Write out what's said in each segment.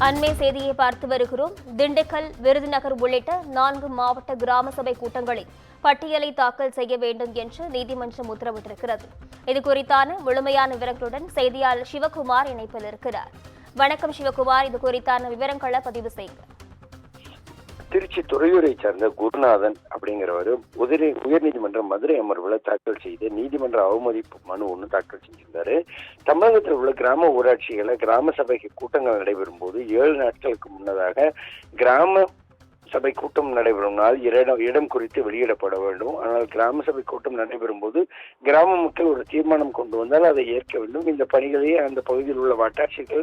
அண்மை செய்தியை பார்த்து வருகிறோம். திண்டுக்கல், விருதுநகர் உள்ளிட்ட 4 மாவட்ட கிராம சபை கூட்டங்களில் பட்டியலை தாக்கல் செய்ய வேண்டும் என்று நீதிமன்றம் உத்தரவிட்டிருக்கிறது. இதுகுறித்தான முழுமையான விவரங்களுடன் செய்தியாளர் சிவகுமார் இணைப்பில் இருக்கிறார். வணக்கம் சிவகுமார், இது குறித்தான விவரங்களை பதிவு செய்யுங்க. திருச்சி துறையூரை சார்ந்த குருநாதன் அப்படிங்கிறவர் உயர்நீதிமன்ற மதுரை அமர்வுல தாக்கல் செய்து நீதிமன்ற அவமதிப்பு மனு ஒன்று தாக்கல் செஞ்சிருந்தாரு. தமிழகத்தில் உள்ள கிராம ஊராட்சிகளை கிராம சபை கூட்டங்கள் நடைபெறும் போது 7 நாட்களுக்கு முன்னதாக கிராம சபை கூட்டம் நடைபெறும் நாள் இடம் குறித்து வெளியிடப்பட வேண்டும். ஆனால் கிராம சபை கூட்டம் நடைபெறும் போது கிராம மக்கள் ஒரு தீர்மானம் கொண்டு வந்தால் அதை ஏற்க வேண்டும். இந்த பணிகளை அந்த பகுதியில் உள்ள வட்டாட்சிகள்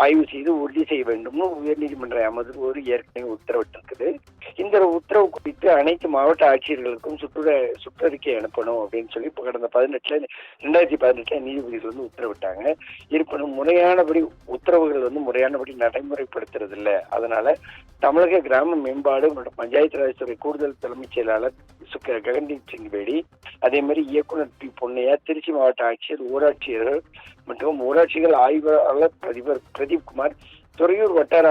ஆய்வு செய்து உறுதி செய்ய வேண்டும் உயர்நீதிமன்ற அமர்வு ஏற்கனவே உத்தரவிட்டிருக்குது. இந்த உத்தரவு குறித்து அனைத்து மாவட்ட ஆட்சியர்களுக்கும் சுற்றறிக்கை அனுப்பணும் அப்படின்னு சொல்லி கடந்த 2018 நீதிபதிகள் உத்தரவிட்டாங்க. இருப்பினும் முறையானபடி உத்தரவுகள் முறையானபடி நடைமுறைப்படுத்துறது இல்லை. அதனால தமிழக கிராம மேம்பாடு மற்றும் பஞ்சாயத்து ராஜ் துறை கூடுதல் தலைமைச் செயலாளர் ககன்தீப் சிங் பேடி, அதே மாதிரி இயக்குநர் பி பொன்னையா, திருச்சி மாவட்ட ஆட்சியர், ஊராட்சியர்கள் மற்றும் ஊராட்சிகள் ஆய்வாளர் பிரதீப் குமார், துறையூர் வட்டார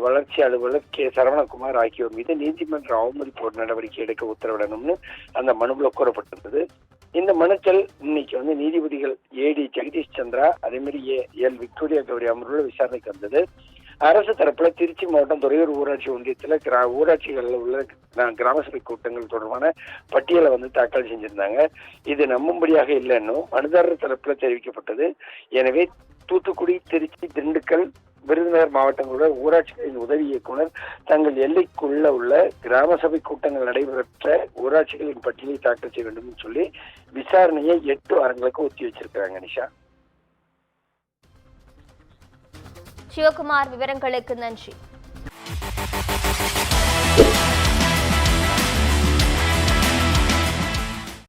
வளர்ச்சி அலுவலர் கே சரவணகுமார் ஆகியோர் மீது நீதிமன்ற அவமதிப்பு நடவடிக்கை எடுக்க உத்தரவிடணும்னு அந்த மனுவில் கூறப்பட்டிருந்தது. இந்த மனுக்கள் இன்னைக்கு நீதிபதிகள் ஏடி ஜெகதீஷ் சந்திரா, அதே மாதிரி எல் விக்டோரியா கௌரி அமர்வுல விசாரணைக்கு வந்தது. அரசு தரப்புல திருச்சி மாவட்டம் துறையூர் ஊராட்சி ஒன்றியத்துல ஊராட்சிகளில் உள்ள கிராம சபை கூட்டங்கள் தொடர்பான பட்டியலை தாக்கல் செஞ்சிருந்தாங்க. இது நம்பும்படியாக இல்லைன்னு மனுதாரர் தரப்புல தெரிவிக்கப்பட்டது. எனவே தூத்துக்குடி, திருச்சி, திண்டுக்கல், விருதுநகர் மாவட்டங்களோட ஊராட்சிகளின் உதவி இயக்குனர் தங்கள் எல்லைக்குள்ள உள்ள கிராம சபை கூட்டங்கள் நடைபெற்ற ஊராட்சிகளின் பட்டியலை தாக்கல் செய்ய வேண்டும் சொல்லி விசாரணையை 8 வாரங்களுக்கு ஒத்தி வச்சிருக்கிறாங்க. நிஷா. சிவகுமார், விவரங்களுக்கு நன்றி.